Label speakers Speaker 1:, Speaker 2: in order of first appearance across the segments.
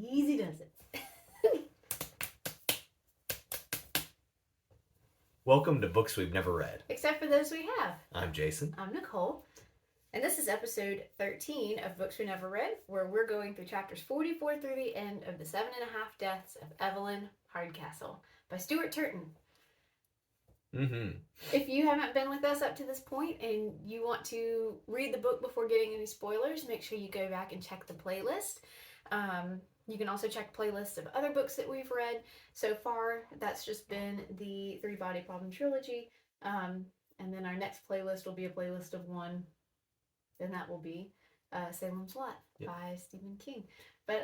Speaker 1: Easy does it.
Speaker 2: Welcome to Books We've Never Read.
Speaker 1: Except for those we have.
Speaker 2: I'm Jason.
Speaker 1: I'm Nicole. And this is episode 13 of Books We Never Read, where we're going through chapters 44 through the end of the 7.5 Deaths of Evelyn Hardcastle by Stuart Turton. If you haven't been with us up to this point and you want to read the book before getting any spoilers, make sure you go back and check the playlist. You can also check playlists of other books that we've read so far. That's just been the Three Body Problem trilogy. And then our next playlist will be a playlist of one, and that will be Salem's Lot by Stephen King. But,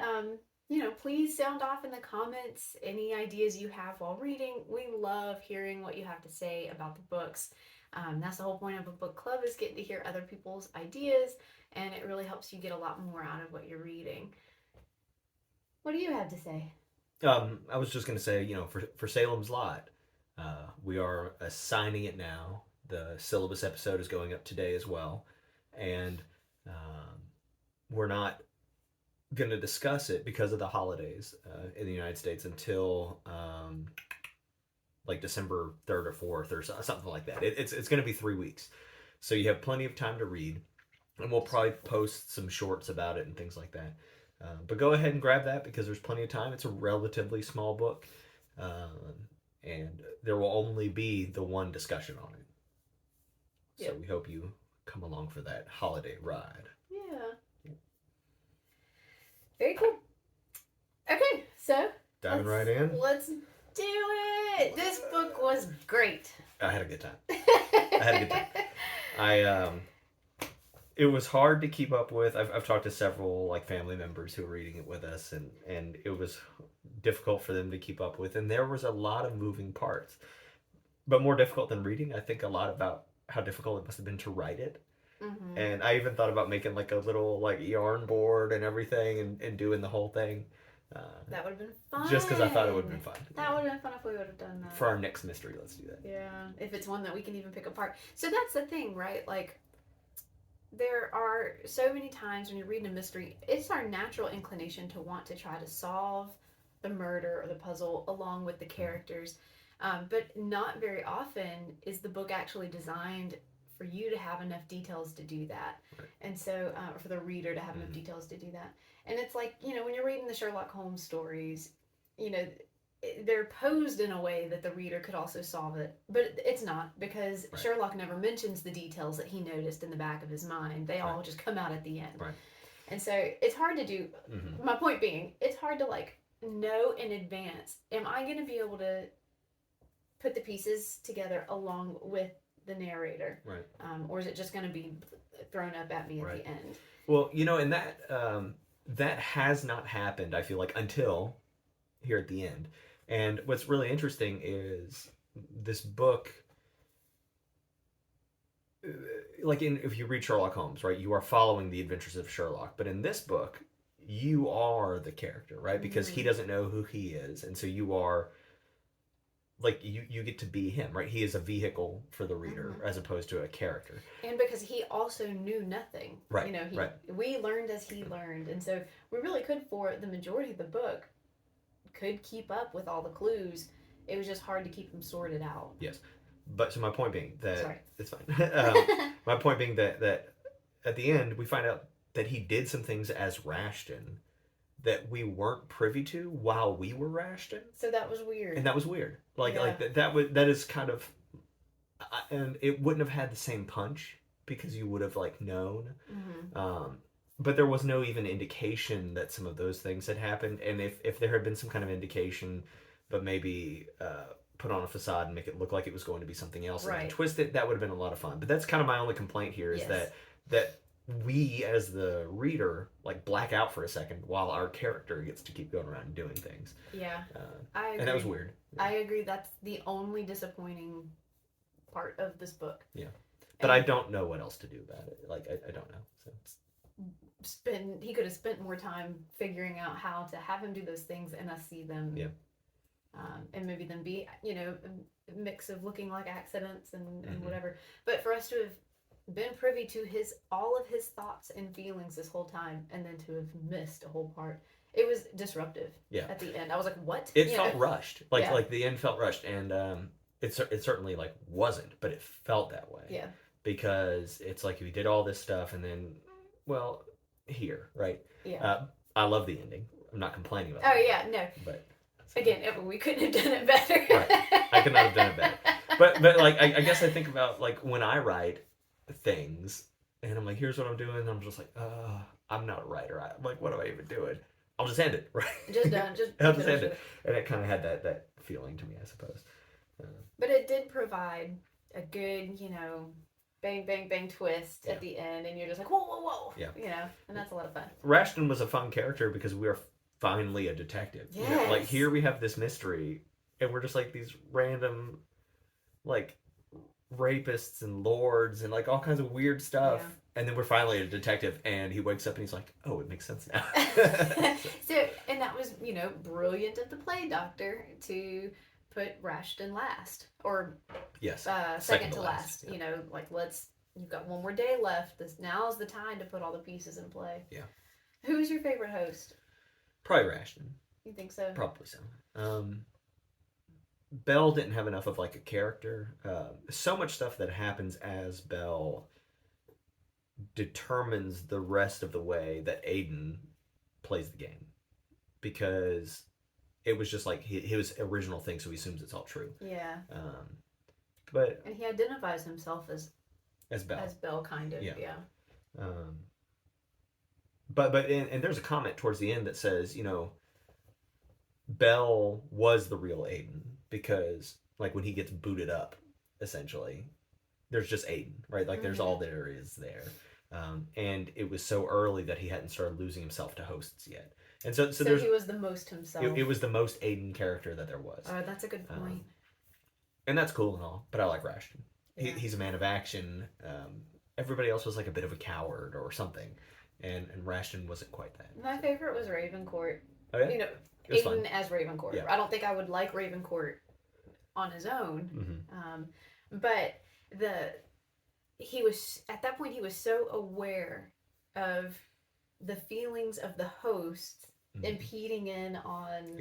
Speaker 1: please sound off in the comments any ideas you have while reading. We love hearing what you have to say about the books. That's the whole point of a book club, is getting to hear other people's ideas, and it really helps you get a lot more out of what you're reading. What do you have to say?
Speaker 2: I was just going to say, for Salem's Lot, we are assigning it now. The syllabus episode is going up today as well. And we're not going to discuss it because of the holidays in the United States until like December 3rd or 4th or something like that. It's going to be 3 weeks. So you have plenty of time to read. And we'll probably post some shorts about it and things like that. But go ahead and grab that because there's plenty of time. It's a relatively small book. And there will only be the one discussion on it. So we hope you come along for that holiday ride.
Speaker 1: Yeah. Very cool. Okay, so
Speaker 2: diving right in.
Speaker 1: Let's do it. This book was great.
Speaker 2: I had a good time. It was hard to keep up with. I've talked to several family members who were reading it with us, and it was difficult for them to keep up with. And there was a lot of moving parts, but more difficult than reading. I think a lot about how difficult it must have been to write it. Mm-hmm. And I even thought about making a little yarn board and everything and doing the whole thing.
Speaker 1: That would have been fun.
Speaker 2: Just because I thought it would have been fun.
Speaker 1: That would have been fun if we would have done that.
Speaker 2: For our next mystery, let's do that.
Speaker 1: Yeah, if it's one that we can even pick apart. So that's the thing, right? There are so many times when you're reading a mystery, it's our natural inclination to want to try to solve the murder or the puzzle along with the characters. But not very often is the book actually designed for you to have enough details to do that. Right. And so, for the reader to have enough details to do that. And it's when you're reading the Sherlock Holmes stories, they're posed in a way that the reader could also solve it, but it's not, because Sherlock never mentions the details that he noticed in the back of his mind. They all just come out at the end. Right. And so it's hard to do. Mm-hmm. My point being, it's hard to know in advance, am I going to be able to put the pieces together along with the narrator? Right. Or is it just going to be thrown up at me at the end?
Speaker 2: Well, and that has not happened, I feel like, until here at the end. And what's really interesting is this book, if you read Sherlock Holmes, right, you are following the adventures of Sherlock. But in this book, you are the character, right? Because he doesn't know who he is. And so you are, you get to be him, right? He is a vehicle for the reader as opposed to a character. And
Speaker 1: because he also knew nothing.
Speaker 2: Right,
Speaker 1: we learned as he learned. And so we really could, for the majority of the book, could keep up with all the clues. It was just hard to keep them sorted out.
Speaker 2: Yes. But so my point being that... It's fine. My point being that at the end, we find out that he did some things as Rashton that we weren't privy to while we were Rashton.
Speaker 1: So that was weird.
Speaker 2: And that was weird. That is kind of... And it wouldn't have had the same punch because you would have known. Mm-hmm. But there was no even indication that some of those things had happened. And if there had been some kind of indication, but maybe put on a facade and make it look like it was going to be something else and twist it, that would have been a lot of fun. But that's kind of my only complaint here is that we as the reader black out for a second while our character gets to keep going around and doing things.
Speaker 1: Yeah, I agree.
Speaker 2: And that was weird. Yeah.
Speaker 1: I agree. That's the only disappointing part of this book.
Speaker 2: Yeah. But I don't know what else to do about it. I don't know. So
Speaker 1: he could have spent more time figuring out how to have him do those things and us see them. Yeah. And maybe them be, a mix of looking like accidents and whatever. But for us to have been privy to all of his thoughts and feelings this whole time, and then to have missed a whole part, It was disruptive.
Speaker 2: Yeah.
Speaker 1: At the end, I was like, "What?"
Speaker 2: It felt rushed.
Speaker 1: Yeah.
Speaker 2: Like the end felt rushed, and it certainly like wasn't, but it felt that way.
Speaker 1: Yeah.
Speaker 2: Because it's like we did all this stuff, and then, well, here, right?
Speaker 1: Yeah.
Speaker 2: I love the ending. I'm not complaining about.
Speaker 1: Oh yeah, no.
Speaker 2: But
Speaker 1: again, we couldn't have done it better.
Speaker 2: Right. I could not have done it better. But like I guess I think about like when I write things, and I'm like, here's what I'm doing, and I'm just like, I'm not a writer. I'm like, what am I even doing? I'll just end it, right?
Speaker 1: Just done.
Speaker 2: I'll just end it. And it kind of had that feeling to me, I suppose.
Speaker 1: But it did provide a good, bang, bang, bang twist at the end, and you're just like, whoa, whoa, whoa.
Speaker 2: Yeah.
Speaker 1: And that's a lot of fun.
Speaker 2: Rashton was a fun character because we are finally a detective.
Speaker 1: Yes.
Speaker 2: Like here we have this mystery, and we're just like these random, like, rapists and lords and like all kinds of weird stuff. Yeah. And then we're finally a detective, and he wakes up and he's like, oh, it makes sense now.
Speaker 1: And that was, brilliant of the play doctor to put Rashton last. Or
Speaker 2: yes,
Speaker 1: second to last. Yeah. You've got one more day left. Now's the time to put all the pieces in play.
Speaker 2: Yeah.
Speaker 1: Who's your favorite host?
Speaker 2: Probably Rashton.
Speaker 1: You think so?
Speaker 2: Probably so. Belle didn't have enough of like a character. So much stuff that happens as Belle determines the rest of the way that Aiden plays the game, because it was just like his original thing, so he assumes it's all true.
Speaker 1: Yeah.
Speaker 2: And
Speaker 1: he identifies himself as
Speaker 2: Belle.
Speaker 1: As Belle, kind of. Yeah.
Speaker 2: But there's a comment towards the end that says, Belle was the real Aiden, because like when he gets booted up, essentially, there's just Aiden, right? Like there's all there is there. And it was so early that he hadn't started losing himself to hosts yet. And so
Speaker 1: he was the most himself.
Speaker 2: It was the most Aiden character that there was.
Speaker 1: Oh, that's a good point.
Speaker 2: And that's cool and all, but I like Rashton. Yeah. He's a man of action. Everybody else was like a bit of a coward or something, and Rashton wasn't quite that.
Speaker 1: My favorite was Ravencourt.
Speaker 2: Oh yeah?
Speaker 1: Aiden fun. As Ravencourt.
Speaker 2: Yeah.
Speaker 1: I don't think I would like Ravencourt on his own.
Speaker 2: Mm-hmm.
Speaker 1: But he was at that point, he was so aware of the feelings of the host impeding in on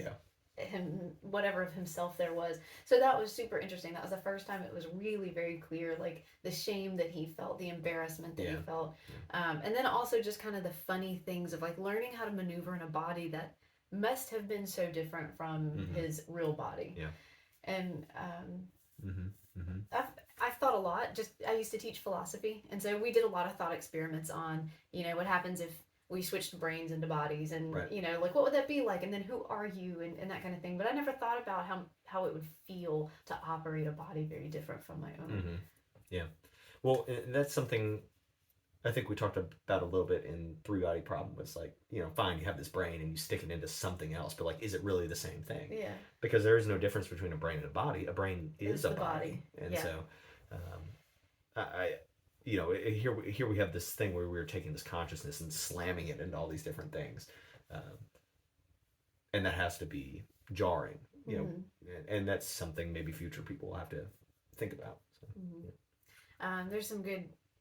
Speaker 1: him, whatever of himself there was. So that was super interesting. That was the first time it was really very clear, like the shame that he felt, the embarrassment that he felt. And then also just kind of the funny things of like learning how to maneuver in a body that must have been so different from his real body.
Speaker 2: Yeah.
Speaker 1: And I've thought a lot. I used to teach philosophy, and so we did a lot of thought experiments on, what happens if we switched brains into bodies, and like what would that be like, and then who are you, and that kind of thing. But I never thought about how it would feel to operate a body very different from my own.
Speaker 2: Yeah. Well, and that's something I think we talked about a little bit in Three Body Problem. Was like, fine, you have this brain and you stick it into something else, but like, is it really the same thing?
Speaker 1: Yeah.
Speaker 2: Because there is no difference between a brain and a body. A brain is a body. And so, here we have this thing where we're taking this consciousness and slamming it into all these different things, and that has to be jarring, and that's something maybe future people will have to think about. So,
Speaker 1: there's a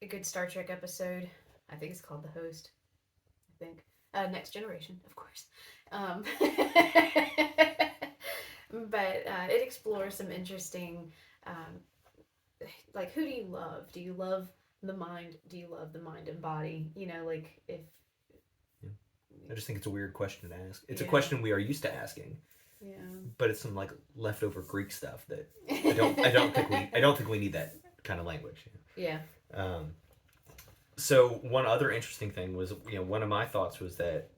Speaker 1: good Star Trek episode. I think it's called The Host. I think Next Generation, of course. But it explores some interesting, like, who do you love? Do you love the mind? Do you love the mind and body? Like if.
Speaker 2: Yeah. I just think it's a weird question to ask. It's a question we are used to asking.
Speaker 1: Yeah.
Speaker 2: But it's some like leftover Greek stuff that I don't think we need that kind of language.
Speaker 1: Yeah.
Speaker 2: So one other interesting thing was, one of my thoughts was that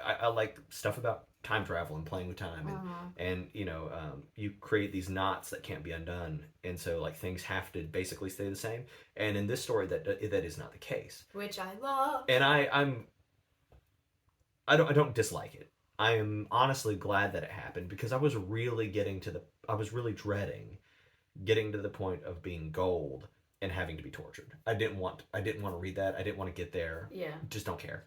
Speaker 2: I like stuff about time travel and playing with time, and you create these knots that can't be undone, and so like things have to basically stay the same. And in this story, that is not the case,
Speaker 1: which I love.
Speaker 2: And I don't dislike it. I am honestly glad that it happened, because I was really dreading getting to the point of being gold and having to be tortured. I didn't want to read that. I didn't want to get there.
Speaker 1: Yeah.
Speaker 2: Just don't care.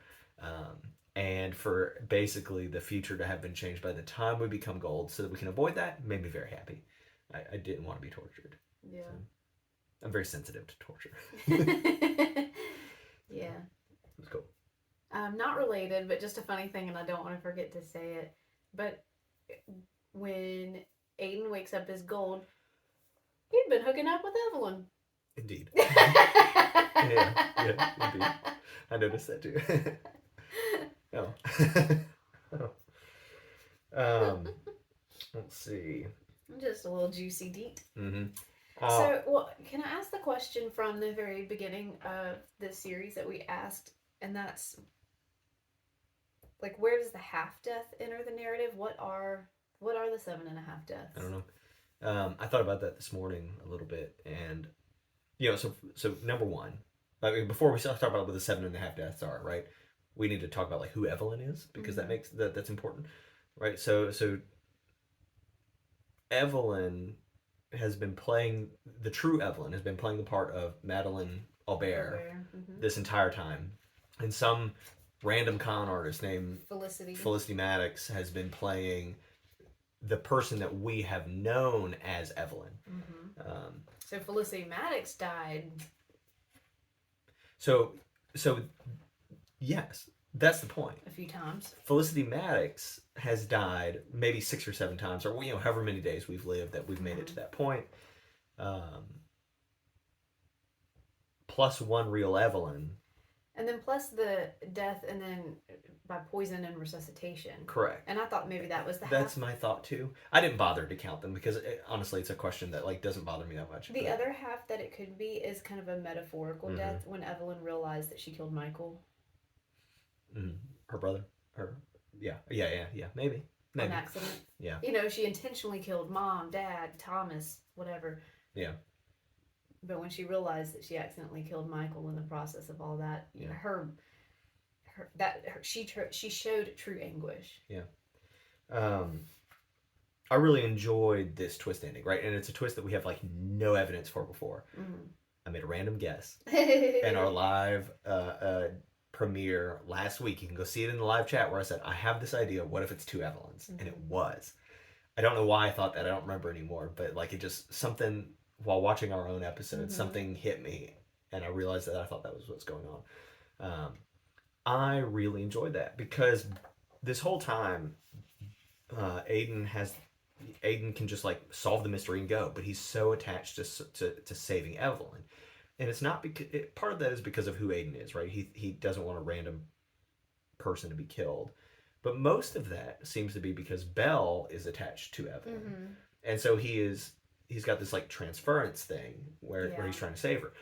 Speaker 2: And for basically the future to have been changed by the time we become gold so that we can avoid that made me very happy. I didn't want to be tortured.
Speaker 1: Yeah.
Speaker 2: So I'm very sensitive to torture.
Speaker 1: Yeah.
Speaker 2: It's cool.
Speaker 1: Not related, but just a funny thing, and I don't want to forget to say it. But when Aiden wakes up as Gold, he'd been hooking up with Evelyn.
Speaker 2: Indeed. Yeah, indeed. I noticed that too. Oh. Let's see.
Speaker 1: Just a little juicy deet.
Speaker 2: Mm-hmm.
Speaker 1: So, well, can I ask the question from the very beginning of this series that we asked, and that's like, where does the half death enter the narrative? What are the 7.5 deaths?
Speaker 2: I don't know. I thought about that this morning a little bit, and so number one, I mean, before we start talking about what the 7.5 deaths are, right? We need to talk about like who Evelyn is, because that makes that's important, right? So Evelyn has been playing the true Evelyn has been playing the part of Madeline Aubert this entire time, and some random con artist named Felicity Maddox has been playing the person that we have known as Evelyn.
Speaker 1: So Felicity Maddox died.
Speaker 2: So yes, that's the point.
Speaker 1: A few times.
Speaker 2: Felicity Maddox has died maybe 6 or 7 times, or however many days we've lived that we've made it to that point. Plus one real Evelyn.
Speaker 1: And then plus the death, and then by poison and resuscitation.
Speaker 2: Correct.
Speaker 1: And I thought maybe that was the half.
Speaker 2: That's my thought too. I didn't bother to count them because honestly, it's a question that like doesn't bother me that much.
Speaker 1: The other half that it could be is kind of a metaphorical death when Evelyn realized that she killed Michael.
Speaker 2: Her brother. Yeah. Maybe.
Speaker 1: An accident.
Speaker 2: Yeah.
Speaker 1: She intentionally killed Mom, Dad, Thomas, whatever.
Speaker 2: Yeah.
Speaker 1: But when she realized that she accidentally killed Michael in the process of all that, she showed true anguish.
Speaker 2: Yeah. I really enjoyed this twist ending, right? And it's a twist that we have like no evidence for before. I made a random guess in our live premiere last week. You can go see it in the live chat where I said, I have this idea. What if it's 2 Evelyns? And it was. I don't know why I thought that. I don't remember anymore. But like it just something while watching our own episode, something hit me, and I realized that I thought that was what's going on. I really enjoyed that because this whole time, Aiden can just like solve the mystery and go, but he's so attached to saving Evelyn, and it's not because part of that is because of who Aiden is, right? He doesn't want a random person to be killed, but most of that seems to be because Belle is attached to Evelyn, and so he's got this like transference thing where he's trying to save her.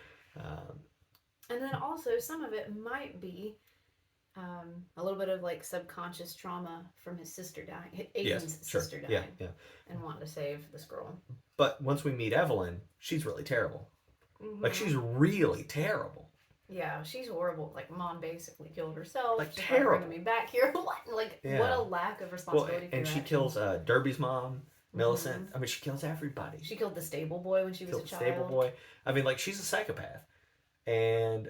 Speaker 1: And then also some of it might be a little bit of like subconscious trauma from his sister dying, Aiden's sister dying, and wanting to save this girl.
Speaker 2: But once we meet Evelyn, she's really terrible. Like she's really terrible.
Speaker 1: Yeah, she's horrible. Like Mom basically killed herself.
Speaker 2: Like
Speaker 1: she's
Speaker 2: terrible.
Speaker 1: Bringing me back here. What a lack of responsibility.
Speaker 2: Well, and she kills Derby's mom. Millicent. I mean, she kills everybody.
Speaker 1: She killed the stable boy when she was a child.
Speaker 2: Stable boy. I mean, like she's a psychopath, and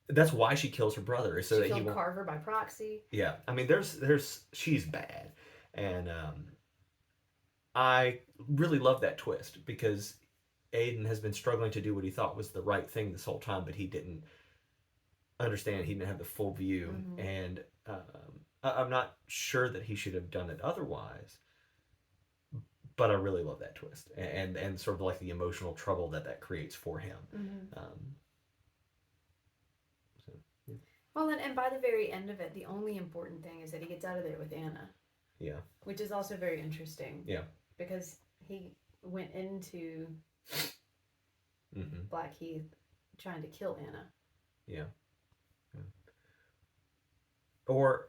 Speaker 2: that's why she kills her brother. Is so
Speaker 1: she
Speaker 2: that
Speaker 1: killed Carver by proxy.
Speaker 2: Yeah, I mean, there's she's bad, and I really love that twist because Aiden has been struggling to do what he thought was the right thing this whole time, but he didn't understand. He didn't have the full view, and I'm not sure that he should have done it otherwise. But I really love that twist and sort of like the emotional trouble that creates for him.
Speaker 1: Well, and by the very end of it, the only important thing is that he gets out of there with Anna.
Speaker 2: Yeah.
Speaker 1: Which is also very interesting.
Speaker 2: Yeah.
Speaker 1: Because he went into Blackheath trying to kill Anna.
Speaker 2: Yeah. Or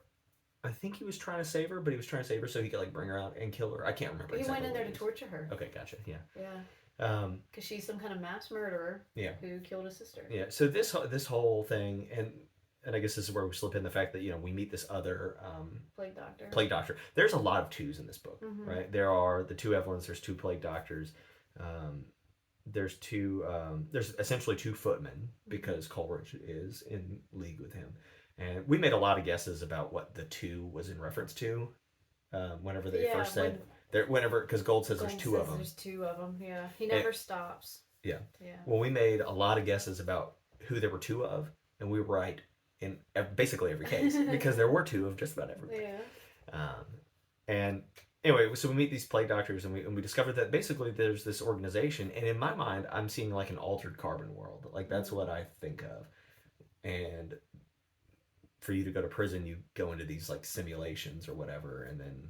Speaker 2: I think he was trying to save her, but he was trying to save her so he could like bring her out and kill her. I can't remember.
Speaker 1: He went in there to torture her.
Speaker 2: Okay, gotcha. Yeah.
Speaker 1: Yeah. Because she's some kind of mass murderer.
Speaker 2: Yeah.
Speaker 1: Who killed his sister.
Speaker 2: Yeah. So this whole thing, and I guess this is where we slip in the fact that we meet this other plague doctor. There's a lot of 2s in this book, right? There are the 2 Evelyns. There's 2 plague doctors. There's 2. There's essentially 2 footmen because Coleridge is in league with him. And we made a lot of guesses about what the 2 was in reference to. Whenever they first said, because Gold says there's 2 of them.
Speaker 1: There's 2 of them. Yeah, he never stops.
Speaker 2: Yeah. Yeah. Well, we made a lot of guesses about who there were 2 of, and we were right in basically every case because there were two of just about everybody.
Speaker 1: Yeah.
Speaker 2: And anyway, so we meet these plague doctors, and we discovered that basically there's this organization, and in my mind, I'm seeing like an altered carbon world. Like that's what I think of. And for you to go to prison, you go into these like simulations or whatever, and then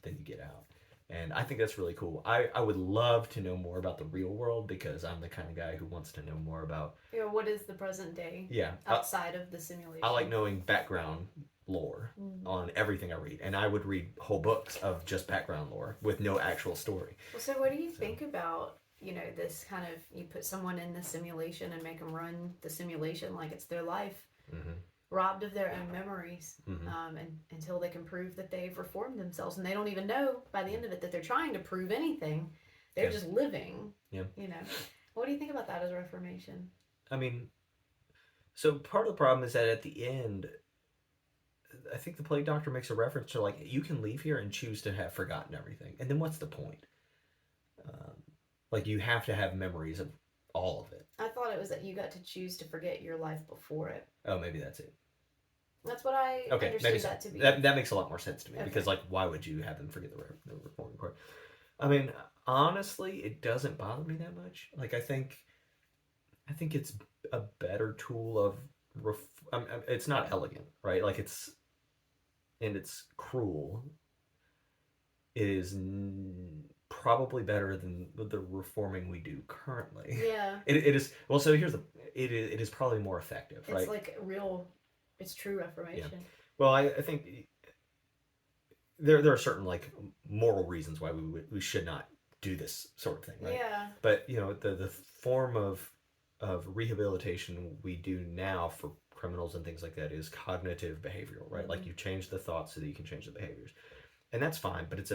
Speaker 2: you get out. And I think that's really cool. I would love to know more about the real world because I'm the kind of guy who wants to know more about.
Speaker 1: Yeah, what is the present day?
Speaker 2: Yeah.
Speaker 1: Outside of the simulation.
Speaker 2: I like knowing background lore on everything I read, and I would read whole books of just background lore with no actual story.
Speaker 1: Well, so what do you think about, this kind of, you put someone in the simulation and make them run the simulation like it's their life, robbed of their own memories, and until they can prove that they've reformed themselves, and they don't even know by the end of it that they're trying to prove anything. They're just living.
Speaker 2: Yeah.
Speaker 1: What do you think about that as reformation?
Speaker 2: I mean, so part of the problem is that at the end, I think the plague doctor makes a reference to like, you can leave here and choose to have forgotten everything, and then what's the point? Like you have to have memories of all of it.
Speaker 1: I thought it was that you got to choose to forget your life before it.
Speaker 2: Oh, maybe that's it.
Speaker 1: That's what I understood
Speaker 2: maybe
Speaker 1: that to be.
Speaker 2: That makes a lot more sense to me because like, why would you have them forget the reforming part? I mean, honestly, it doesn't bother me that much. Like I think it's a better tool of it's not elegant, right? Like it's cruel. It is probably better than the reforming we do currently.
Speaker 1: Yeah.
Speaker 2: It is. Well, so here's it is probably more effective, right?
Speaker 1: It's like it's true reformation.
Speaker 2: Yeah. Well, I think there are certain like moral reasons why we should not do this sort of thing, right?
Speaker 1: Yeah.
Speaker 2: But the form of rehabilitation we do now for criminals and things like that is cognitive behavioral, right? Like you change the thoughts so that you can change the behaviors, and that's fine. But it's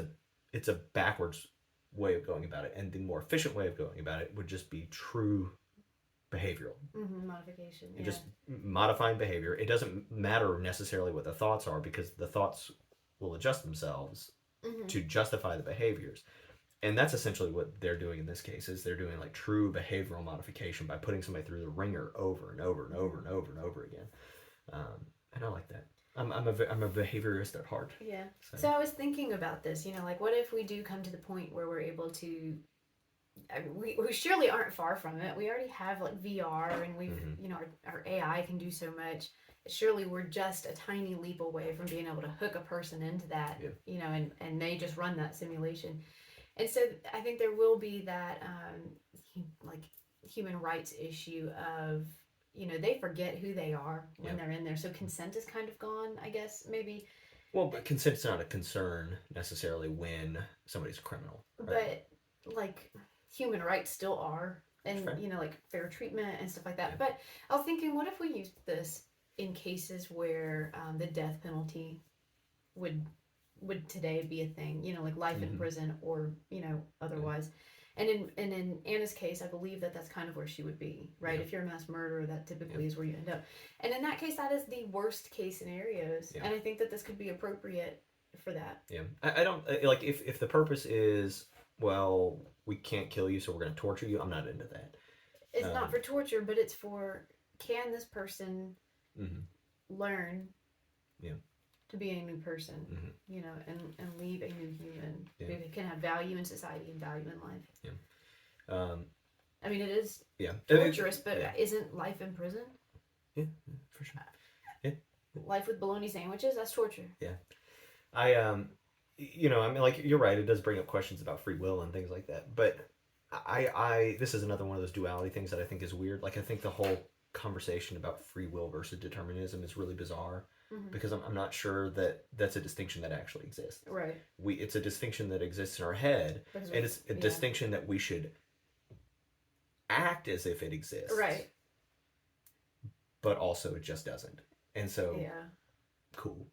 Speaker 2: a backwards way of going about it, and the more efficient way of going about it would just be true behavioral
Speaker 1: modification.
Speaker 2: Yeah. Just modifying behavior. It doesn't matter necessarily what the thoughts are because the thoughts will adjust themselves to justify the behaviors. And that's essentially what they're doing in this case is they're doing like true behavioral modification by putting somebody through the ringer over and over and over and over and over again. And I like that. I'm a behaviorist at heart.
Speaker 1: Yeah. So I was thinking about this, like what if we do come to the point where we're able to, we surely aren't far from it. We already have like VR and we've, our AI can do so much. Surely we're just a tiny leap away from being able to hook a person into that, and they just run that simulation. And so I think there will be that, like human rights issue of, they forget who they are when they're in there. So consent is kind of gone, I guess, maybe.
Speaker 2: Well, but consent's not a concern necessarily when somebody's a criminal. Right?
Speaker 1: But like human rights still are, and like fair treatment and stuff like that. But I was thinking, what if we used this in cases where the death penalty would today be a thing, like life in prison or otherwise. And in Anna's case, I believe that's kind of where she would be, right? If you're a mass murderer, that typically is where you end up. And in that case, that is the worst case scenarios. And I think that this could be appropriate for that.
Speaker 2: Yeah. I don't, like, if the purpose is, well, we can't kill you, so we're going to torture you, I'm not into that.
Speaker 1: It's not for torture, but it's for, can this person learn to be a new person, and leave a new human who can have value in society and value in life.
Speaker 2: Yeah.
Speaker 1: I mean, it is torturous, but isn't life in prison?
Speaker 2: Yeah, for sure. Yeah.
Speaker 1: Life with bologna sandwiches, that's torture.
Speaker 2: Yeah. I mean, like, you're right, it does bring up questions about free will and things like that, but I this is another one of those duality things that I think is weird. Like, I think the whole conversation about free will versus determinism is really bizarre. Because I'm not sure that that's a distinction that actually exists.
Speaker 1: Right.
Speaker 2: It's a distinction that exists in our head, and it's a distinction that we should act as if it exists.
Speaker 1: Right.
Speaker 2: But also it just doesn't. And so, cool.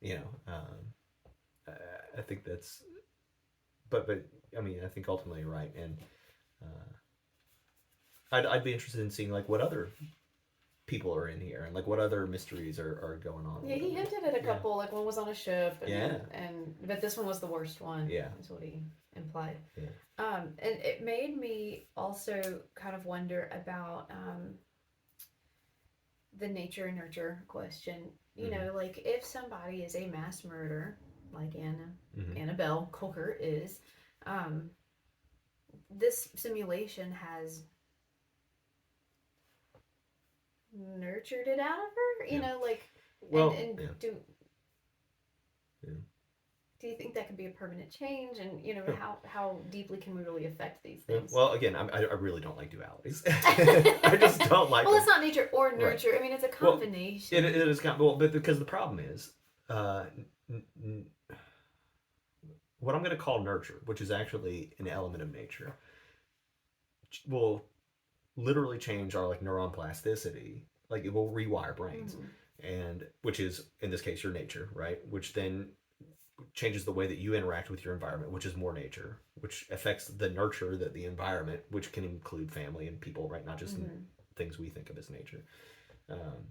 Speaker 2: I think that's, but I mean, I think ultimately you're right, and I'd be interested in seeing like what other people are in here and like what other mysteries are going on.
Speaker 1: Yeah, he hinted at a couple, like one was on a ship and but this one was the worst one.
Speaker 2: Yeah.
Speaker 1: Is what he implied.
Speaker 2: Yeah.
Speaker 1: And it made me also kind of wonder about the nature and nurture question. You
Speaker 2: Mm-hmm.
Speaker 1: know, like if somebody is a mass murderer, like
Speaker 2: Mm-hmm.
Speaker 1: Annabelle Coker is, um, this simulation has nurtured it out of her. You
Speaker 2: Yeah.
Speaker 1: know, like,
Speaker 2: Well,
Speaker 1: and
Speaker 2: yeah. Yeah.
Speaker 1: do you think that could be a permanent change? And you know,
Speaker 2: Yeah.
Speaker 1: how deeply can we really affect these
Speaker 2: Yeah.
Speaker 1: things?
Speaker 2: Well, again, I really don't like dualities. I just don't like
Speaker 1: Well,
Speaker 2: them.
Speaker 1: it's not nature or
Speaker 2: Right.
Speaker 1: nurture. I mean, it's a
Speaker 2: Well,
Speaker 1: combination.
Speaker 2: it is kind of, well, but because the problem is, n- n- what I'm going to call nurture, which is actually an element of nature, will literally change our like neuron plasticity. Like it will rewire brains,
Speaker 1: Mm-hmm.
Speaker 2: and which is in this case your nature, right? Which then changes the way that you interact with your environment, which is more nature, which affects the nurture that the environment, which can include family and people, right? Not just the
Speaker 1: Mm-hmm.
Speaker 2: things we think of as nature. Um,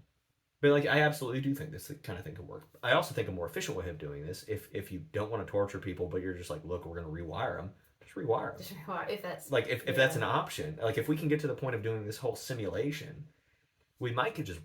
Speaker 2: but like, I absolutely do think this kind of thing can work. I also think a more efficient way of doing this, if you don't want to torture people, but you're just like, look, we're going to rewire them, just rewire them.
Speaker 1: If that's
Speaker 2: Like if
Speaker 1: yeah.
Speaker 2: that's an option, like if we can get to the point of doing this whole simulation, we might could just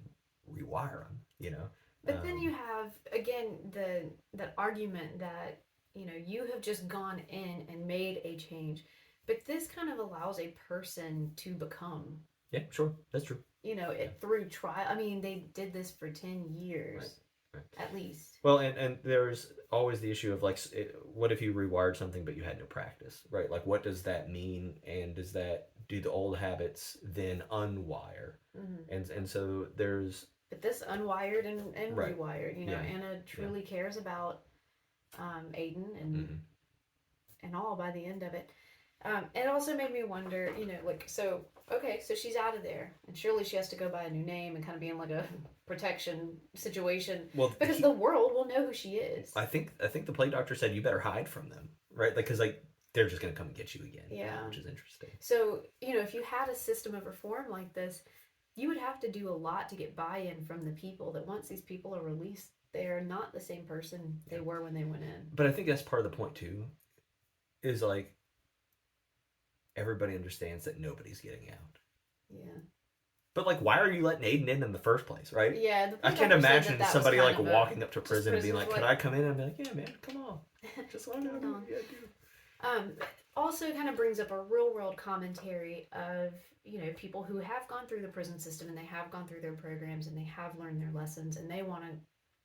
Speaker 2: rewire them, you know.
Speaker 1: But then you have again the that argument that you know you have just gone in and made a change, but this kind of allows a person to become.
Speaker 2: Yeah, sure, that's true.
Speaker 1: You know,
Speaker 2: Yeah.
Speaker 1: it through trial. I mean, they did this for 10 years
Speaker 2: Right. Right.
Speaker 1: at least.
Speaker 2: Well, and there's always the issue of like, what if you rewired something but you had no practice, right? Like, what does that mean? And does that do the old habits then unwire?
Speaker 1: Mm-hmm.
Speaker 2: And so there's
Speaker 1: But this unwired and
Speaker 2: right,
Speaker 1: rewired. You know,
Speaker 2: yeah,
Speaker 1: Anna
Speaker 2: yeah,
Speaker 1: truly cares about Aiden
Speaker 2: mm-hmm.
Speaker 1: and all by the end of it. It also made me wonder, you know, like, so, okay, so she's out of there, and surely she has to go by a new name and kind of be in like a protection situation
Speaker 2: Well,
Speaker 1: because the world will know who she is.
Speaker 2: I think the play doctor said you better hide from them, right? Like, because like they're just gonna come and get you again,
Speaker 1: Yeah.
Speaker 2: which is interesting.
Speaker 1: So, you know, if you had a system of reform like this, you would have to do a lot to get buy in from the people that once these people are released, they are not the same person they were when they went in.
Speaker 2: But I think that's part of the point too, is like everybody understands that nobody's getting out.
Speaker 1: Yeah.
Speaker 2: But like, why are you letting Aiden in the first place, right?
Speaker 1: Yeah.
Speaker 2: I can't imagine somebody like walking up to prison and being like, "Can I come in?" And be like, "Yeah, man, come on, just let me know." Yeah, dude.
Speaker 1: Also kind of brings up a real world commentary of you know people who have gone through the prison system and they have gone through their programs and they have learned their lessons and they want to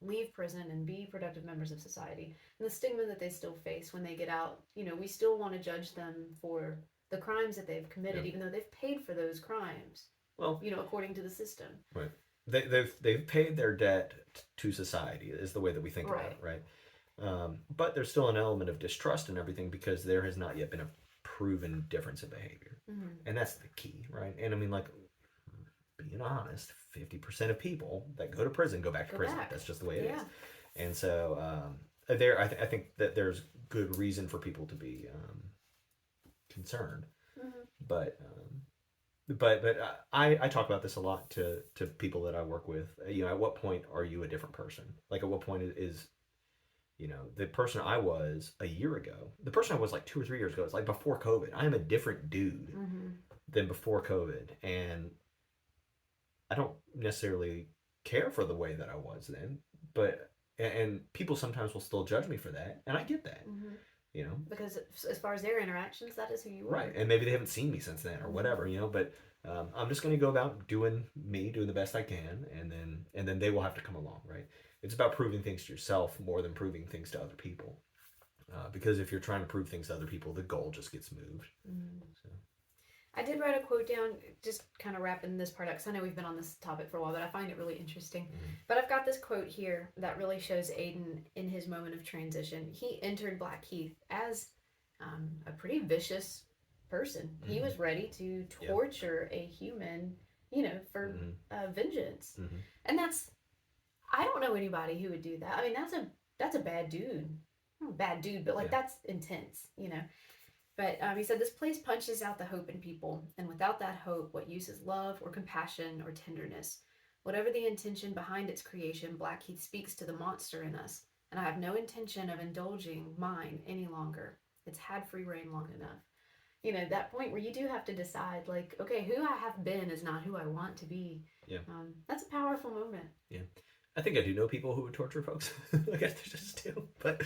Speaker 1: leave prison and be productive members of society and the stigma that they still face when they get out. You know, we still want to judge them for the crimes that they've committed, even though they've paid for those crimes.
Speaker 2: Well,
Speaker 1: you know, according to the system.
Speaker 2: Right. They've paid their debt to society is the way that we think about it, right? But there's still an element of distrust and everything because there has not yet been a proven difference in behavior, and that's the key, right? And I mean, like, being honest, 50% of people that go to prison go back to prison. That's just the way it is. And so I think that there's good reason for people to be concerned, but I talk about this a lot to people that I work with. You know, at what point are you a different person? Like, at what point is you know, the person I was a year ago, the person I was like 2 or 3 years ago, it's like before COVID. I am a different dude than before COVID, and I don't necessarily care for the way that I was then, but and people sometimes will still judge me for that, and I get that. You know,
Speaker 1: because as far as their interactions, that is who you are,
Speaker 2: right? And maybe they haven't seen me since then or whatever, you know. But I'm just going to go about doing the best I can, and then they will have to come along, right? It's about proving things to yourself more than proving things to other people, because if you're trying to prove things to other people, the goal just gets moved. So.
Speaker 1: I did write a quote down, just kind of wrapping this part up, because I know we've been on this topic for a while, but I find it really interesting. But I've got this quote here that really shows Aiden in his moment of transition. He entered Blackheath as a pretty vicious person. He was ready to torture a human, you know, for vengeance. And I don't know anybody who would do that. I mean, that's a bad dude. Not a bad dude, but like that's intense, you know. But he said, this place punches out the hope in people, and without that hope, what use is love or compassion or tenderness? Whatever the intention behind its creation, Blackheath speaks to the monster in us, and I have no intention of indulging mine any longer. It's had free reign long enough. that point where you do have to decide, like, okay, who I have been is not who I want to be.
Speaker 2: Yeah.
Speaker 1: That's a powerful moment.
Speaker 2: Yeah. I think I do know people who would torture folks. I guess they just do. But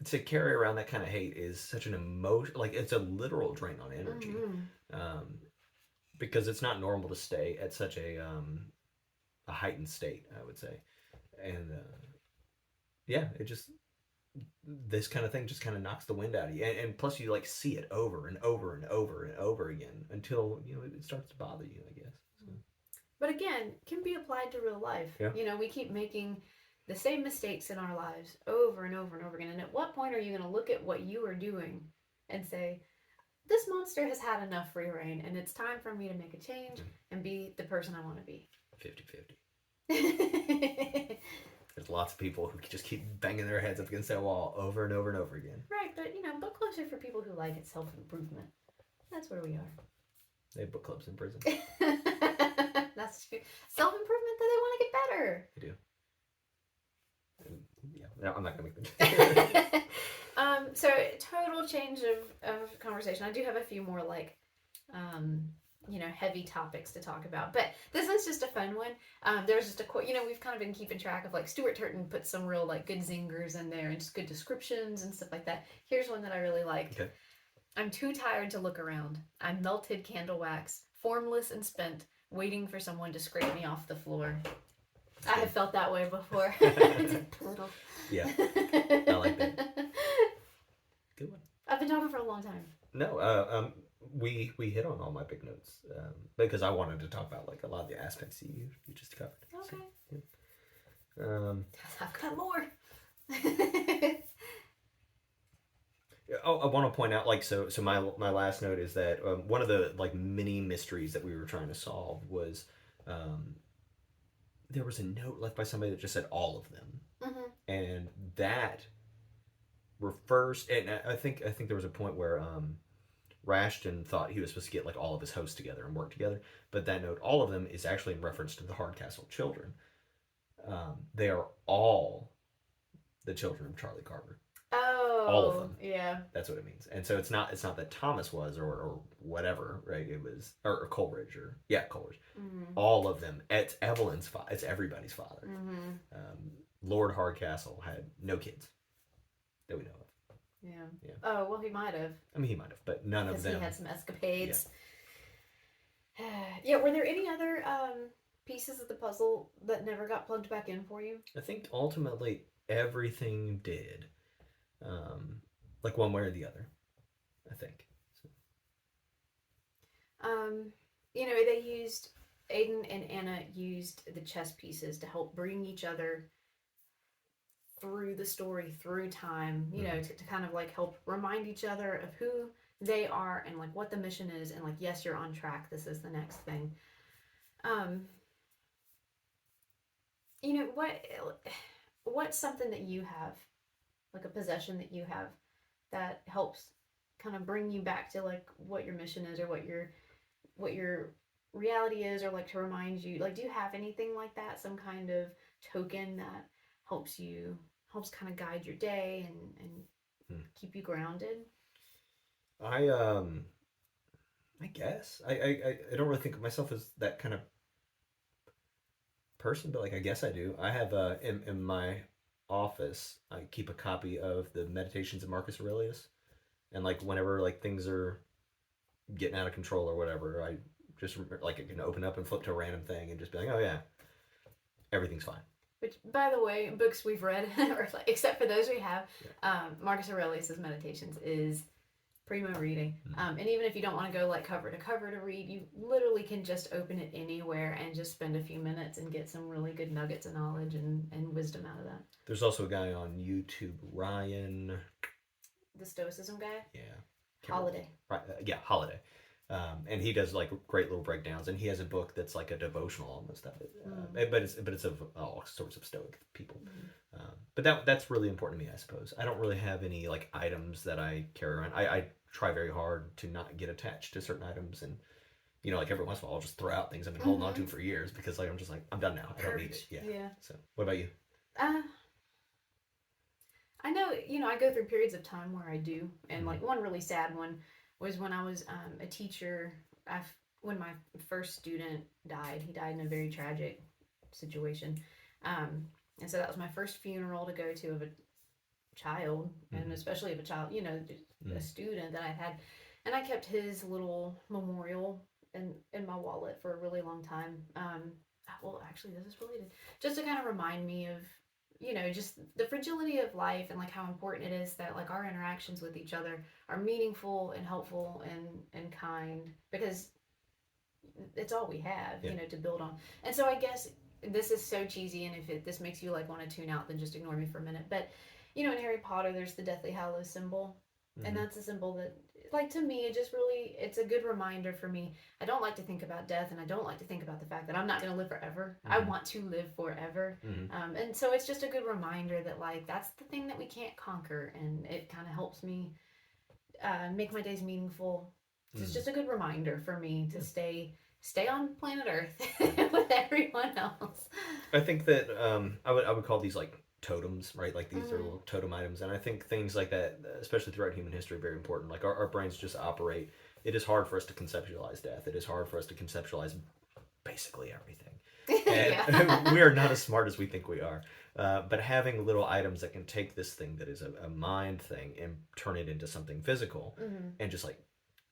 Speaker 2: to carry around that kind of hate is such an emotion. Like, it's a literal drain on energy. Because it's not normal to stay at such a heightened state, I would say. And yeah, it just, this kind of thing just kind of knocks the wind out of you. And plus you like see it over and over and over and over again until, it starts to bother you, I guess. So.
Speaker 1: But again, can be applied to real life.
Speaker 2: Yeah.
Speaker 1: We keep making the same mistakes in our lives over and over and over again. And at what point are you going to look at what you are doing and say, this monster has had enough free reign and it's time for me to make a change and be the person I want to be?
Speaker 2: 50-50. There's lots of people who just keep banging their heads up against that wall over and over and over again.
Speaker 1: Right, but book clubs are for people who like self-improvement. That's where we are.
Speaker 2: They have book clubs in prison.
Speaker 1: That's true. Self-improvement, that they want to get better.
Speaker 2: They do. Yeah, I'm not going to make them.
Speaker 1: So total change of conversation. I do have a few more heavy topics to talk about, but this one's just a fun one. There's just a quote. We've kind of been keeping track of Stuart Turton put some real good zingers in there and just good descriptions and stuff like that. Here's one that I really liked.
Speaker 2: Okay.
Speaker 1: I'm too tired to look around. I'm melted candle wax, formless and spent, waiting for someone to scrape me off the floor. I have felt that way before.
Speaker 2: Yeah, I like that. Good one.
Speaker 1: I've been talking for a long time.
Speaker 2: No, we hit on all my big notes because I wanted to talk about a lot of the aspects you just covered.
Speaker 1: Okay.
Speaker 2: So, yeah.
Speaker 1: I've got more.
Speaker 2: I want to point out so my last note is that one of the mini mysteries that we were trying to solve was there was a note left by somebody that just said all of them, and that refers, and I think there was a point where Rashton thought he was supposed to get all of his hosts together and work together, but that note, all of them, is actually in reference to the Hardcastle children. They are all the children of Charlie Carver.
Speaker 1: Oh,
Speaker 2: all of them.
Speaker 1: Yeah,
Speaker 2: that's what it means. And so it's not that Thomas was or whatever, right? It was or Coleridge Coleridge. Mm-hmm. All of them. It's Evelyn's father. It's everybody's father. Mm-hmm. Lord Hardcastle had no kids that we know of.
Speaker 1: Yeah. Oh well, he might have.
Speaker 2: I mean, he might have, but none of them.
Speaker 1: He had some escapades. Yeah. Were there any other pieces of the puzzle that never got plugged back in for you?
Speaker 2: I think ultimately everything did. One way or the other, I think. So.
Speaker 1: They used Aiden and Anna used the chess pieces to help bring each other through the story, through time. To kind of help remind each other of who they are and what the mission is, and yes, you're on track. This is the next thing. What's something that you have, a possession that you have that helps kind of bring you back to what your mission is or what your reality is, or to remind you, do you have anything like that, some kind of token that helps kind of guide your day and keep you grounded?
Speaker 2: I guess I don't really think of myself as that kind of person, but I guess I do. I have in my office, I keep a copy of the Meditations of Marcus Aurelius, and whenever things are getting out of control or whatever, I just I can open up and flip to a random thing and just be oh yeah, everything's fine.
Speaker 1: Which, by the way, books we've read, or except for those we have, Marcus Aurelius's Meditations is primo reading. And even if you don't want to go cover to cover to read, you literally can just open it anywhere and just spend a few minutes and get some really good nuggets of knowledge and wisdom out of that.
Speaker 2: There's also a guy on YouTube, Ryan.
Speaker 1: The Stoicism guy?
Speaker 2: Yeah.
Speaker 1: Holiday.
Speaker 2: Right. Holiday. And he does great little breakdowns, and he has a book that's a devotional almost of it. But it's of all sorts of Stoic people. But that's really important to me, I suppose. I don't really have any items that I carry around. I try very hard to not get attached to certain items, and every once in a while I'll just throw out things I've been holding on to for years because I'm just I'm done now. I don't need it. Yeah. So what about you?
Speaker 1: I know, I go through periods of time where I do, and one really sad one was when I was a teacher. When my first student died, he died in a very tragic situation. Um, and so that was my first funeral to go to of a child, and especially of a child, a student that I had. And I kept his little memorial in my wallet for a really long time. Well, actually, this is related. Just to kind of remind me of, just the fragility of life and like how important it is that like our interactions with each other are meaningful and helpful and kind, because it's all we have, to build on. And so I guess this is so cheesy, and if this makes you like want to tune out, then just ignore me for a minute. But in Harry Potter, there's the Deathly Hallows symbol, and that's a symbol that, like, to me, it's a good reminder for me. I don't like to think about death, and I don't like to think about the fact that I'm not going to live forever. I want to live forever, and so it's just a good reminder that like that's the thing that we can't conquer, and it kind of helps me make my days meaningful. It's just a good reminder for me to stay on planet Earth with everyone else.
Speaker 2: I think that I would call these like totems, right? Like these are little totem items, and I think things like that, especially throughout human history, are very important. Like our brains just operate. It is hard for us to conceptualize death. It is hard for us to conceptualize basically everything, and we are not as smart as we think we are. But having little items that can take this thing that is a mind thing and turn it into something physical, and just like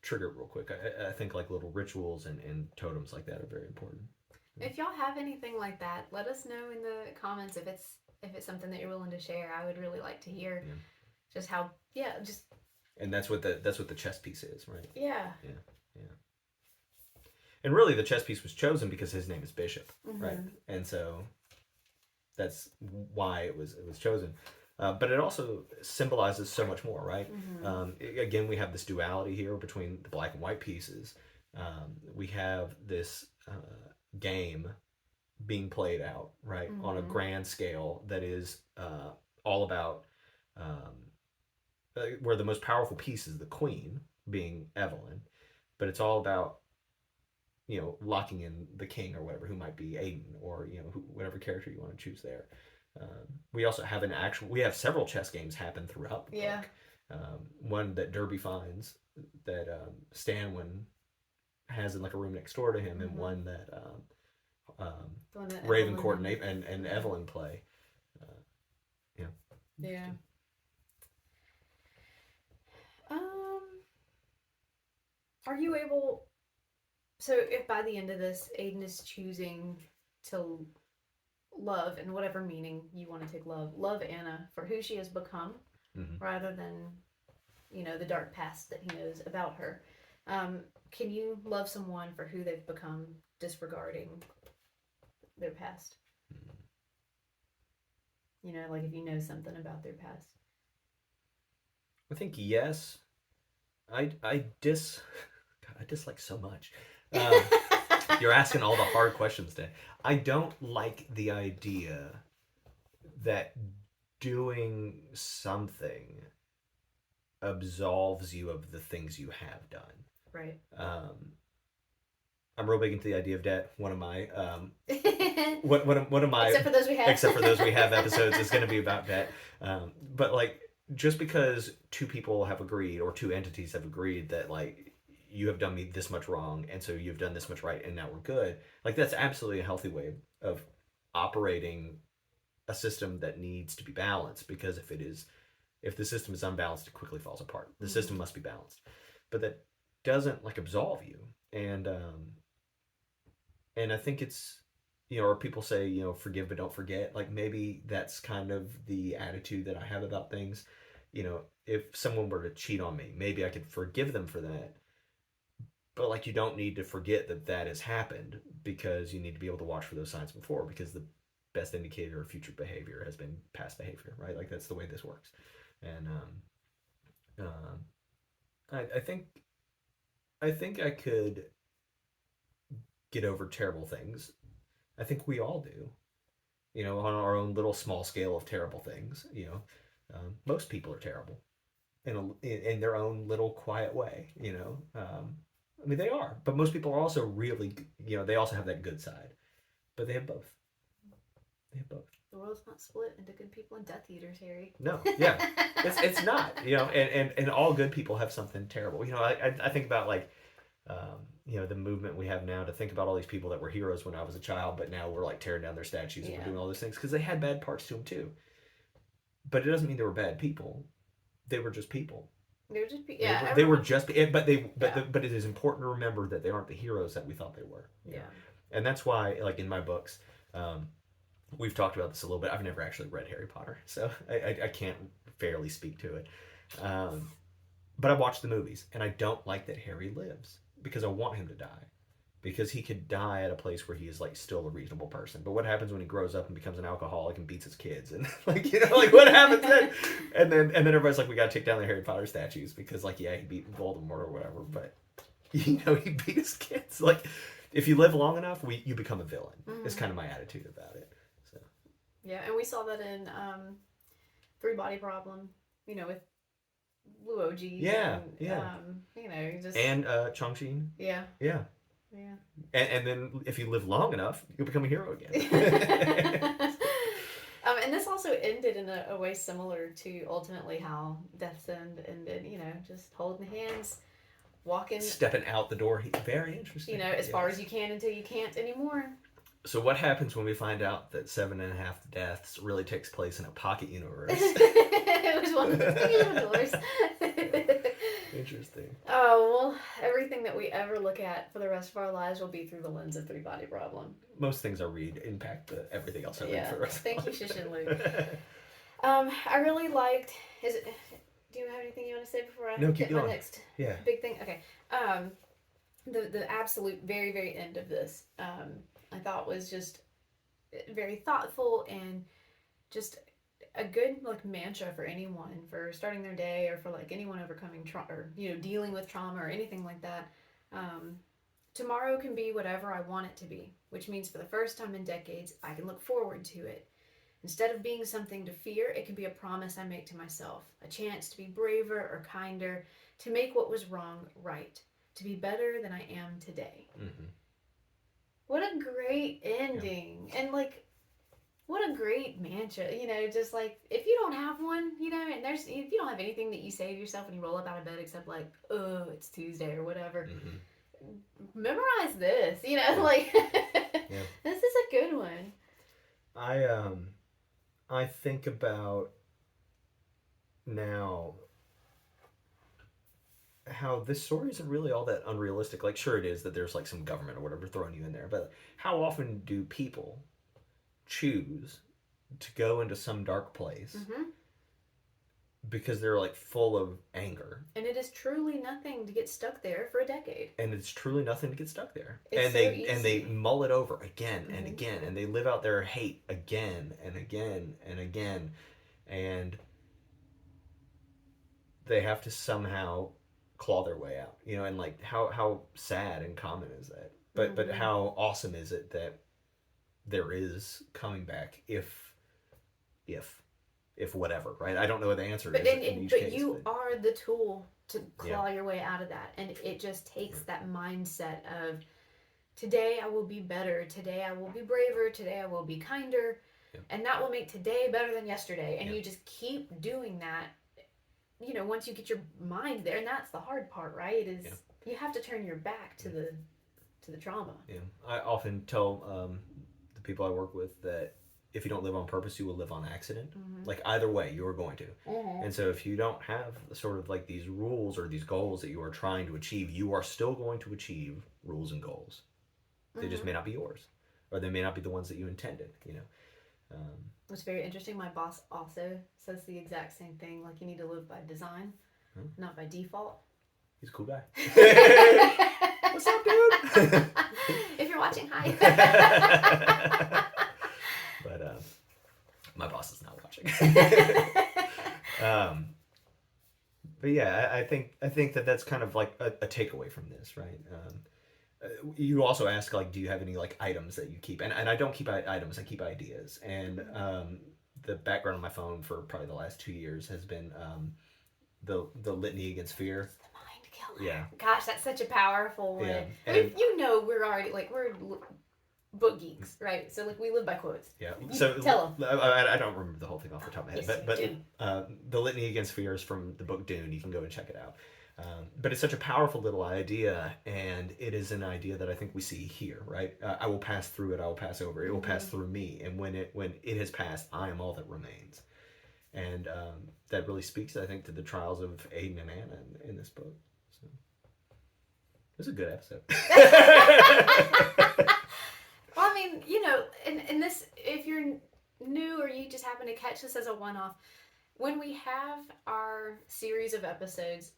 Speaker 2: trigger it real quick. I think like little rituals and totems like that are very important.
Speaker 1: If y'all have anything like that, let us know in the comments if it's something that you're willing to share. I would really like to hear just how just.
Speaker 2: And that's what the chess piece is, right?
Speaker 1: Yeah.
Speaker 2: And really, the chess piece was chosen because his name is Bishop, right? And so that's why it was chosen. But it also symbolizes so much more, right? Again, we have this duality here between the black and white pieces. We have this game being played out, right, on a grand scale that is all about where the most powerful piece is the queen, being Evelyn, but it's all about locking in the king or whatever, who might be Aiden, or whatever character you want to choose there. We also have we have several chess games happen throughout the book. One that Derby finds that Stanwin has in like a room next door to him, and one that Ravencourt and Evelyn play.
Speaker 1: Yeah. Are you able? So if by the end of this, Aiden is choosing to love, in whatever meaning you want to take love Anna for who she has become, rather than the dark past that he knows about her. Can you love someone for who they've become, disregarding their past? Like if you know something about their past.
Speaker 2: I think yes. I dislike so much. You're asking all the hard questions today. I don't like the idea that doing something absolves you of the things you have done.
Speaker 1: Right.
Speaker 2: I'm real big into the idea of debt. One of my one of my
Speaker 1: except for those we have
Speaker 2: episodes is going to be about debt. But like, just because two people have agreed, or two entities have agreed that like you have done me this much wrong, and so you've done this much right, and now we're good. Like, that's absolutely a healthy way of operating a system that needs to be balanced, because if the system is unbalanced, it quickly falls apart. The system must be balanced. But that doesn't like absolve you. And I think it's, or people say, forgive but don't forget. Like, maybe that's kind of the attitude that I have about things. If someone were to cheat on me, maybe I could forgive them for that. But like, you don't need to forget that has happened, because you need to be able to watch for those signs before, because the best indicator of future behavior has been past behavior, right? Like, that's the way this works. And I think I could get over terrible things. I think we all do, on our own little small scale of terrible things. Most people are terrible in their own little quiet way. I mean, they are, but most people are also really, they also have that good side, but they have both. They have both.
Speaker 1: The world's not split into good people and Death Eaters, Harry.
Speaker 2: No, yeah, it's not. And all good people have something terrible. I think about like, the movement we have now to think about all these people that were heroes when I was a child, but now we're like tearing down their statues and we're doing all those things because they had bad parts to them too. But it doesn't mean they were bad people. They were just people.
Speaker 1: They were just
Speaker 2: they were just, but it is important to remember that they aren't the heroes that we thought they were.
Speaker 1: Yeah.
Speaker 2: And that's why, like in my books, we've talked about this a little bit. I've never actually read Harry Potter, so I can't fairly speak to it. But I watched the movies, and I don't like that Harry lives because I want him to die. Because he could die at a place where he is like still a reasonable person. But what happens when he grows up and becomes an alcoholic and beats his kids? And what happens then? And then everybody's like, we gotta take down the Harry Potter statues because he beat Voldemort or whatever. But he beat his kids. Like, if you live long enough, you become a villain. Mm-hmm. Is kind of my attitude about it. So.
Speaker 1: Yeah, and we saw that in Three Body Problem. With Luo Ji.
Speaker 2: Yeah,
Speaker 1: just
Speaker 2: and Chongqing.
Speaker 1: Yeah.
Speaker 2: Yeah.
Speaker 1: Yeah.
Speaker 2: And then if you live long enough, you'll become a hero again.
Speaker 1: And this also ended in a way similar to ultimately how Death's End ended. Just holding hands, walking,
Speaker 2: stepping out the door. Very interesting.
Speaker 1: As far as you can until you can't anymore.
Speaker 2: So what happens when we find out that 7.5 Deaths really takes place in a pocket universe?
Speaker 1: It was one of the doors.
Speaker 2: Interesting.
Speaker 1: Oh, well, everything that we ever look at for the rest of our lives will be through the lens of Three Body Problem.
Speaker 2: Most things I read impact everything else I read for the rest
Speaker 1: Thank you, Shish and Luke. I really liked... do you have anything you want to say before I get my next big thing? Okay. The absolute very, very end of this, I thought was just very thoughtful and just a good mantra for anyone for starting their day or for anyone overcoming trauma or dealing with trauma or anything like that. Tomorrow can be whatever I want it to be, which means for the first time in decades I can look forward to it. Instead of being something to fear, it can be a promise I make to myself, a chance to be braver or kinder, to make what was wrong right, to be better than I am today. Mm-hmm. What a great ending. And what a great mantra, just if you don't have one, and if you don't have anything that you say to yourself when you roll up out of bed except oh, it's Tuesday or whatever, memorize this, This is a good one.
Speaker 2: I think about now how this story isn't really all that unrealistic. Sure it is that there's some government or whatever throwing you in there, but how often do people choose to go into some dark place because they're full of anger,
Speaker 1: and it is truly nothing to get stuck there for a decade,
Speaker 2: and it's truly nothing to get stuck there,
Speaker 1: and
Speaker 2: they mull it over again and again, and they live out their hate again and again and again, and they have to somehow claw their way out, and how sad and common is that, but how awesome is it that there is coming back if whatever, right? I don't know what the answer is.
Speaker 1: But you are the tool to claw your way out of that. And it just takes that mindset of today I will be better, today I will be braver, today I will be kinder, and that will make today better than yesterday. And you just keep doing that, once you get your mind there. And that's the hard part, right? You have to turn your back to the trauma.
Speaker 2: Yeah. I often tell the people I work with that if you don't live on purpose, you will live on accident. Mm-hmm. Either way, you are going to. Mm-hmm. And so if you don't have sort of these rules or these goals that you are trying to achieve, you are still going to achieve rules and goals. They just may not be yours, or they may not be the ones that you intended,
Speaker 1: It's very interesting. My boss also says the exact same thing. You need to live by design, not by default.
Speaker 2: He's a cool guy. What's up, dude?
Speaker 1: If you're watching, hi.
Speaker 2: But my boss is not watching. But yeah, I think that's kind of a takeaway from this, right? You also ask do you have any items that you keep? And I don't keep items, I keep ideas. And the background on my phone for probably the last 2 years has been the litany against fear.
Speaker 1: The mind killer.
Speaker 2: Yeah.
Speaker 1: Gosh, that's such a powerful one.
Speaker 2: Yeah.
Speaker 1: I mean, we're already we're book geeks, right? So like we live by quotes.
Speaker 2: Yeah.
Speaker 1: You
Speaker 2: So
Speaker 1: tell them.
Speaker 2: I don't remember the whole thing off the top of my head,
Speaker 1: Yes,
Speaker 2: but
Speaker 1: you
Speaker 2: the Litany Against Fear is from the book Dune. You can go and check it out. But it's such a powerful little idea, and it is an idea that I think we see here, right? I will pass through it. I will pass over. It will pass through me, and when it has passed, I am all that remains. And that really speaks, I think, to the trials of Aiden and Anna in this book. So it was a good episode.
Speaker 1: Well, I mean, in this, if you're new or you just happen to catch this as a one-off, when we have our series of episodes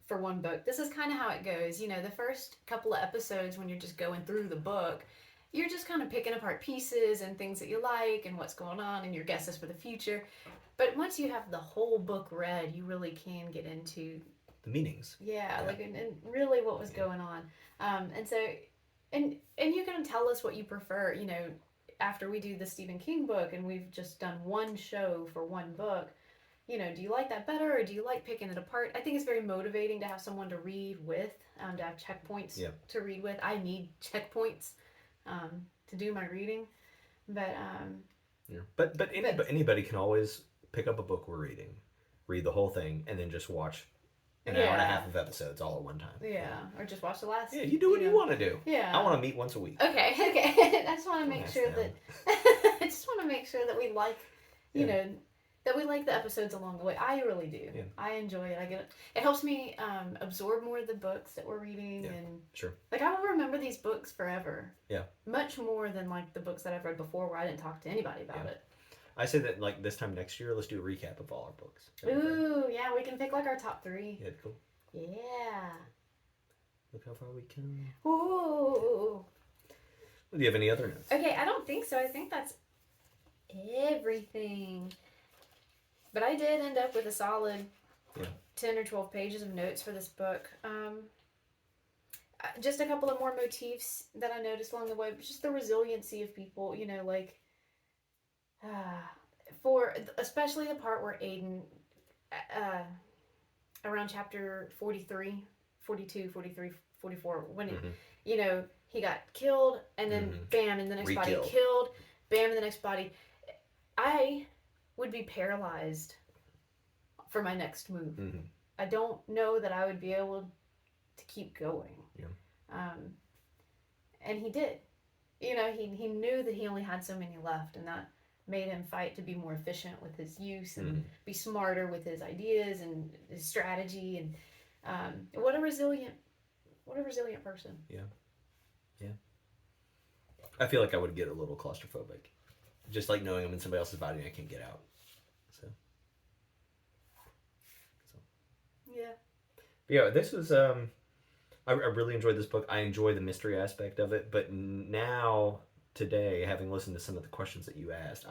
Speaker 1: for one book, this is kind of how it goes. The first couple of episodes when you're just going through the book, you're just kind of picking apart pieces and things that you like and what's going on and your guesses for the future. But once you have the whole book read, you really can get into
Speaker 2: the meanings.
Speaker 1: Yeah, like and really what was going on. And so and you can tell us what you prefer, after we do the Stephen King book and we've just done one show for one book. Do you like that better or do you like picking it apart? I think it's very motivating to have someone to read with, to have checkpoints to read with. I need checkpoints to do my reading. But
Speaker 2: but anybody can always pick up a book we're reading, read the whole thing, and then just watch an hour and a half of episodes all at one time.
Speaker 1: Yeah, or just watch the last.
Speaker 2: Yeah, you do what you want to do.
Speaker 1: Yeah,
Speaker 2: I want to meet once a week.
Speaker 1: Okay. I just want to make sure that I just want to make sure that we like, that we like the episodes along the way. I really do.
Speaker 2: Yeah.
Speaker 1: I enjoy it. I get it. It helps me absorb more of the books that we're reading, and
Speaker 2: sure.
Speaker 1: Like I will remember these books forever.
Speaker 2: Yeah.
Speaker 1: Much more than like the books that I've read before, where I didn't talk to anybody about it.
Speaker 2: I say that like this time next year, let's do a recap of all our books.
Speaker 1: Ooh, yeah, we can pick like our top 3.
Speaker 2: Yeah, cool.
Speaker 1: Yeah.
Speaker 2: Look how far we come.
Speaker 1: Ooh.
Speaker 2: Do you have any other notes?
Speaker 1: Okay, I don't think so. I think that's everything. But I did end up with a solid 10 or 12 pages of notes for this book. Just a couple of more motifs that I noticed along the way. Just the resiliency of people, for especially the part where Aiden, around chapter 43, 42, 43, 44, when he got killed and then bam, in the next body killed, bam, in the next body. I would be paralyzed for my next move. Mm-hmm. I don't know that I would be able to keep going. Yeah. And he did. He knew that he only had so many left, and that made him fight to be more efficient with his use and be smarter with his ideas and his strategy. And what a resilient person.
Speaker 2: Yeah. I feel like I would get a little claustrophobic, just like knowing I'm in somebody else's body and I can't get out. So. Yeah. This was I really enjoyed this book. I enjoy the mystery aspect of it, but now today, having listened to some of the questions that you asked,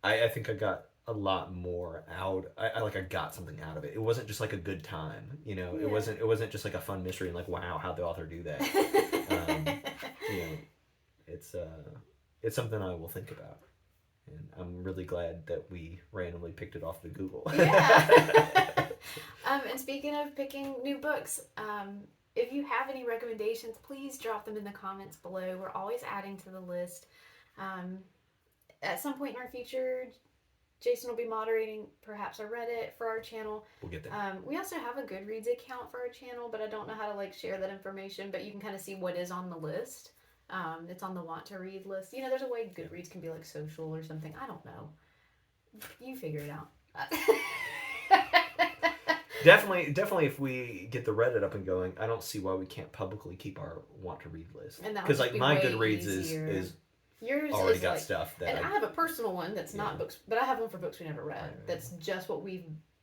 Speaker 2: I think I got a lot more out. I got something out of it. It wasn't just like a good time, It wasn't just like a fun mystery and like, wow, how'd the author do that? It's something I will think about, and I'm really glad that we randomly picked it off of Google.
Speaker 1: Yeah. And speaking of picking new books, if you have any recommendations, please drop them in the comments below. We're always adding to the list. At some point in our future, Jason will be moderating perhaps a Reddit for our channel.
Speaker 2: We'll get there.
Speaker 1: We also have a Goodreads account for our channel, but I don't know how to share that information, but you can kind of see what is on the list. It's on the want to read list. There's a way Goodreads can be social or something. I don't know. You figure it out.
Speaker 2: Definitely, if we get the Reddit up and going, I don't see why we can't publicly keep our want to read list. Because my Goodreads is yours already got stuff that.
Speaker 1: And I have a personal one that's not books, but I have one for books we never read. Right. That's just what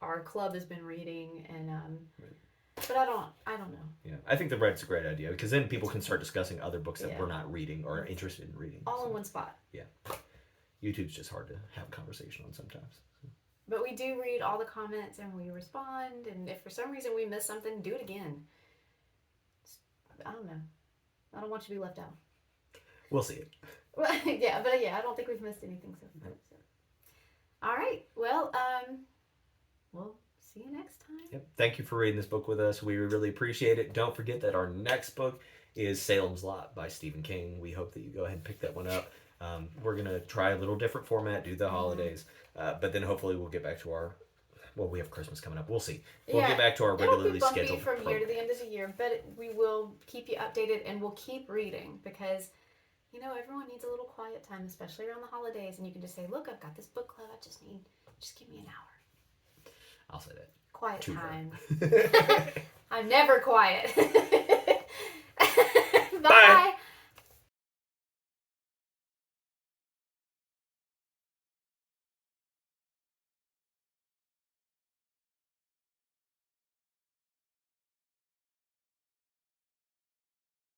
Speaker 1: our club has been reading, and but I don't know.
Speaker 2: Yeah, I think the Reddit's a great idea because then people can start discussing other books that we're not reading or interested in reading.
Speaker 1: All in one spot.
Speaker 2: Yeah, YouTube's just hard to have a conversation on sometimes.
Speaker 1: But we do read all the comments and we respond, and if for some reason we miss something, do it again. I don't know. I don't want you to be left out.
Speaker 2: We'll see it.
Speaker 1: Well, I don't think we've missed anything so far. So. All right. Well, we'll see you next time.
Speaker 2: Yep. Thank you for reading this book with us. We really appreciate it. Don't forget that our next book is Salem's Lot by Stephen King. We hope that you go ahead and pick that one up. We're going to try a little different format, do the holidays, but then hopefully we'll get back to our... Well, we have Christmas coming up. We'll see. We'll get back to our regularly
Speaker 1: it'll be bumpy
Speaker 2: scheduled
Speaker 1: from
Speaker 2: program.
Speaker 1: year to the end of the year, but we will keep you updated and we'll keep reading because, you know, everyone needs a little quiet time, especially around the holidays. And you can just say, look, I've got this book club. Just give me an hour.
Speaker 2: I'll say that.
Speaker 1: Quiet
Speaker 2: Too
Speaker 1: time.
Speaker 2: far.
Speaker 1: I'm never quiet. Bye.
Speaker 2: Bye.